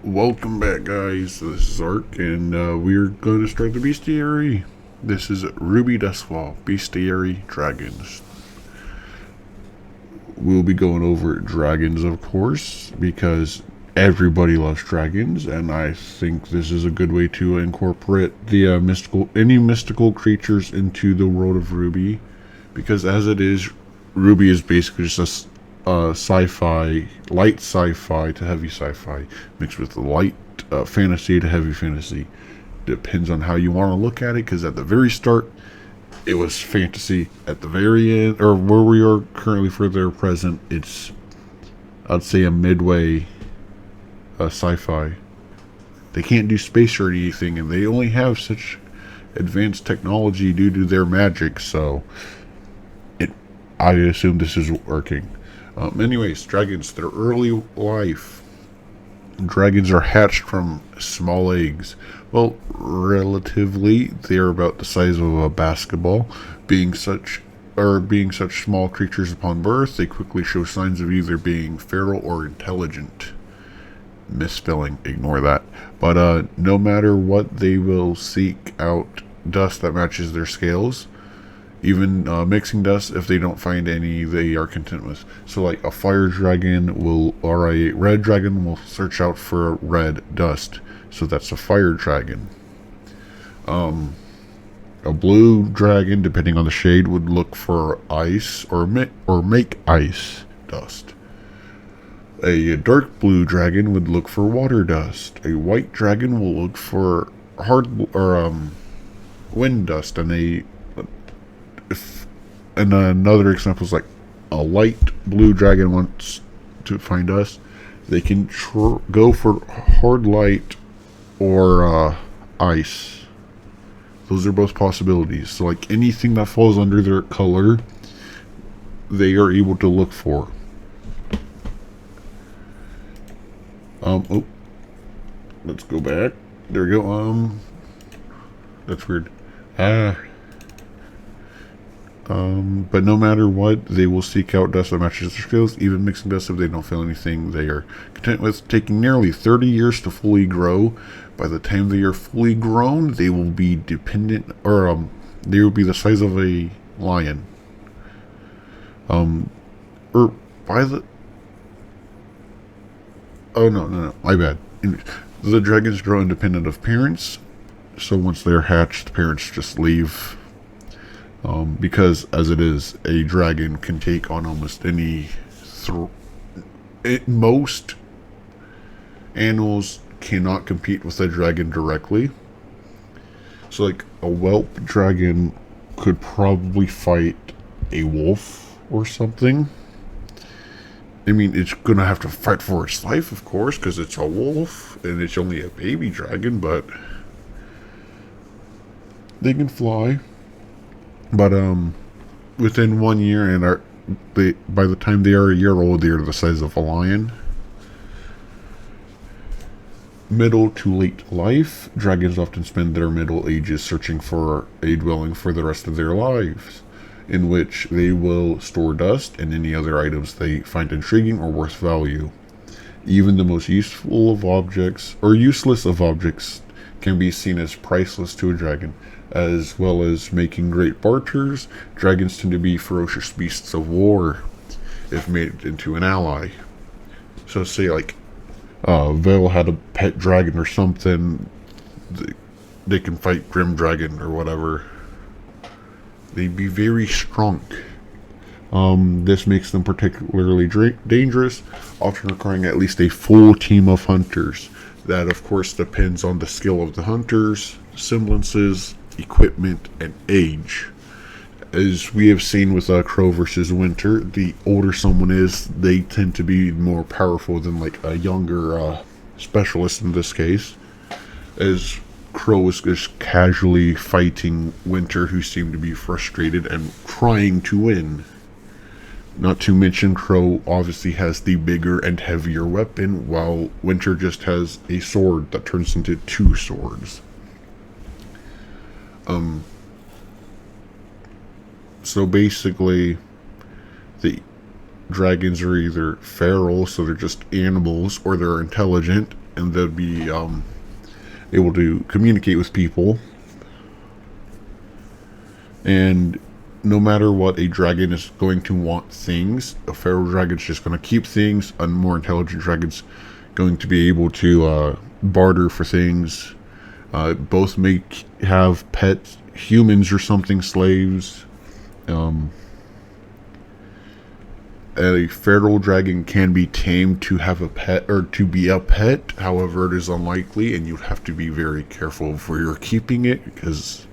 Welcome back, guys. This is Ark, and we're going to start the Bestiary. This is RWBY Bestiary Dragons. We'll be going over dragons, of course, because everybody loves dragons, and I think this is a good way to incorporate the any mystical creatures into the world of RWBY, because as it is, RWBY is basically just sci-fi, light sci-fi to heavy sci-fi, mixed with light fantasy to heavy fantasy. Depends on how you want to look at it, because at the very start, it was fantasy. At the very end, or where we are currently for their present, it's, I'd say, a midway sci-fi. They can't do space or anything, and they only have such advanced technology due to their magic, so I assume this is working. Anyways, dragons, their early life. Dragons are hatched from small eggs. Well, relatively, they are about the size of a basketball. Being such small creatures upon birth, they quickly show signs of either being feral or intelligent. Misspelling, ignore that. But no matter what, they will seek out dust that matches their scales. Even mixing dust, if they don't find any, they are content with. So, like a fire dragon or a red dragon will search out for red dust. So that's a fire dragon. A blue dragon, depending on the shade, would look for ice or make ice dust. A dark blue dragon would look for water dust. A white dragon will look for wind dust, and another example is like a light blue dragon wants to find us. They can go for hard light or ice. Those are both possibilities. So, like anything that falls under their color, they are able to look for. Let's go back. There we go. That's weird. But no matter what, they will seek out dust that matches their skills, even mixing dust if they don't feel anything they are content with. Taking nearly 30 years to fully grow. By the time they are fully grown, they will be dependent, or they will be the size of a lion. Or by the... Oh, no, my bad. The dragons grow independent of parents, so once they're hatched, parents just leave. Because as it is, a dragon can take on almost any most animals cannot compete with a dragon directly. So like a whelp dragon could probably fight a wolf or something. I mean, it's gonna have to fight for its life, of course, because it's a wolf and it's only a baby dragon, but they can fly. But within 1 year, and by the time they are a year old, they are the size of a lion. Middle to late life, dragons often spend their middle ages searching for a dwelling for the rest of their lives, in which they will store dust and any other items they find intriguing or worth value. Even the most useful of objects, or useless of objects, can be seen as priceless to a dragon. As well as making great barters, dragons tend to be ferocious beasts of war if made into an ally. So say like Vale had a pet dragon or something, they can fight Grim Dragon or whatever. They'd be very strong. This makes them particularly dangerous, often requiring at least a full team of hunters. That of course depends on the skill of the hunters, semblances, equipment, and age. As we have seen with Crow versus Winter, the older someone is, they tend to be more powerful than like a younger specialist in this case, as Crow was just casually fighting Winter, who seemed to be frustrated and trying to win. Not to mention, Crow obviously has the bigger and heavier weapon, while Winter just has a sword that turns into two swords. So basically, the dragons are either feral, so they're just animals, or they're intelligent, and they'll be able to communicate with people. And no matter what, a dragon is going to want things. A feral dragon's just going to keep things. A more intelligent dragon's going to be able to barter for things. Both may have pets, humans or something, slaves. A feral dragon can be tamed to have a pet, or to be a pet. However, it is unlikely, and you have to be very careful where you're keeping it, because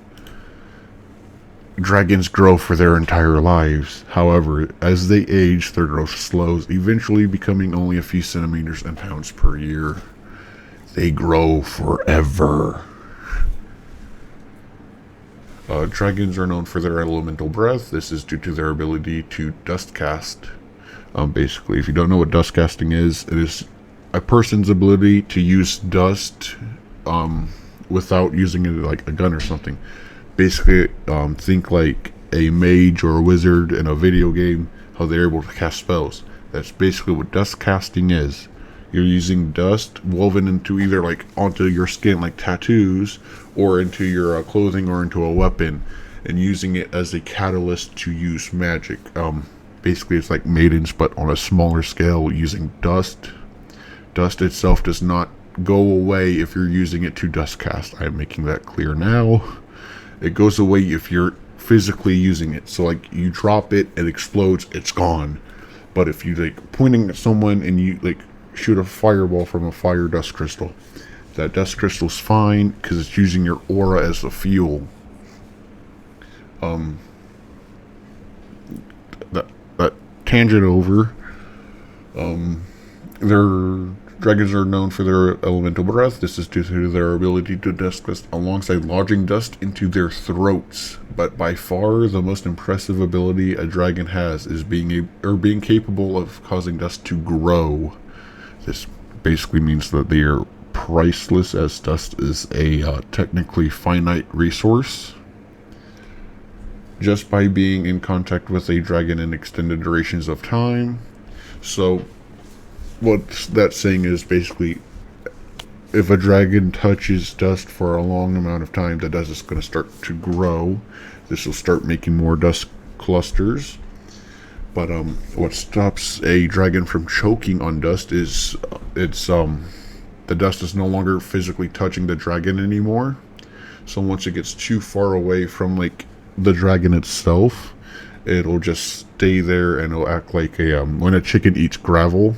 dragons grow for their entire lives. However, as they age, their growth slows, eventually becoming only a few centimeters and pounds per year. They grow forever. Dragons are known for their elemental breath. This is due to their ability to dust cast. Basically, if you don't know what dust casting is, it is a person's ability to use dust without using it like a gun or something. Basically, think like a mage or a wizard in a video game, how they're able to cast spells. That's basically what dust casting is. You're using dust woven into either like onto your skin like tattoos, or into your clothing, or into a weapon, and using it as a catalyst to use magic. Basically, it's like maidens, but on a smaller scale, using dust. Dust itself does not go away if you're using it to dust cast. I'm making that clear now. It goes away if you're physically using it. So like you drop it, it explodes, it's gone. But if you like pointing at someone and you like shoot a fireball from a fire dust crystal, that dust crystal's fine because it's using your aura as the fuel. That tangent over. Their dragons are known for their elemental breath. This is due to their ability to dust cast alongside lodging dust into their throats. But by far the most impressive ability a dragon has is being capable of causing dust to grow. This basically means that they are priceless, as dust is a technically finite resource. Just by being in contact with a dragon in extended durations of time. So what that's saying is basically, if a dragon touches dust for a long amount of time, the dust is going to start to grow. This will start making more dust clusters. But what stops a dragon from choking on dust is the dust is no longer physically touching the dragon anymore. So once it gets too far away from like the dragon itself, it'll just stay there, and it'll act like a when a chicken eats gravel,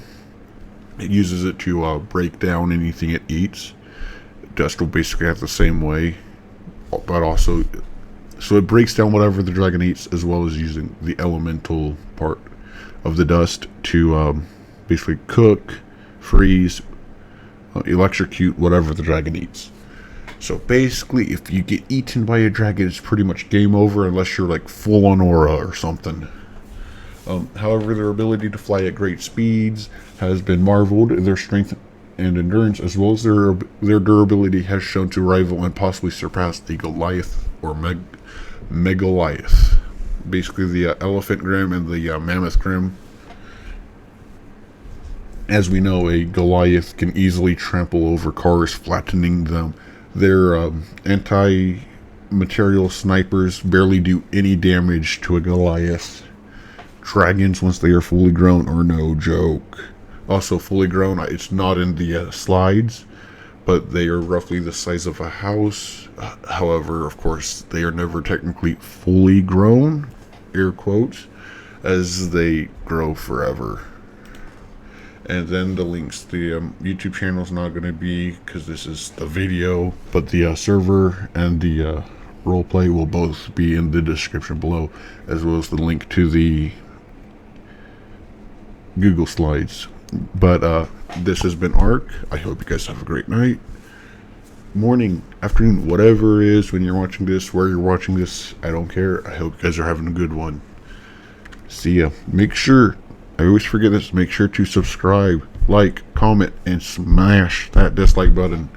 it uses it to break down anything it eats. Dust will basically act the same way, but also, so it breaks down whatever the dragon eats, as well as using the elemental part of the dust to basically cook, freeze, electrocute whatever the dragon eats. So basically, if you get eaten by a dragon, it's pretty much game over, unless you're like full on aura or something. However, their ability to fly at great speeds has been marveled. Their strength and endurance, as well as their durability, has shown to rival and possibly surpass the Goliath or Megaliath. Basically, the Elephant Grim and the Mammoth Grim. As we know, a Goliath can easily trample over cars, flattening them. Their anti-material snipers barely do any damage to a Goliath. Dragons, once they are fully grown, are no joke. Also, fully grown, it's not in the slides, but they are roughly the size of a house. However, of course, they are never technically fully grown, air quotes, as they grow forever. And then the links, the YouTube channel is not going to be, because this is the video, but the server and the roleplay will both be in the description below, as well as the link to the Google Slides. But this has been Ark. I hope you guys have a great night, morning, afternoon, whatever it is when you're watching this, where you're watching this, I don't care. I hope you guys are having a good one. See ya. Make sure, I always forget this, make sure to subscribe, like, comment, and smash that dislike button.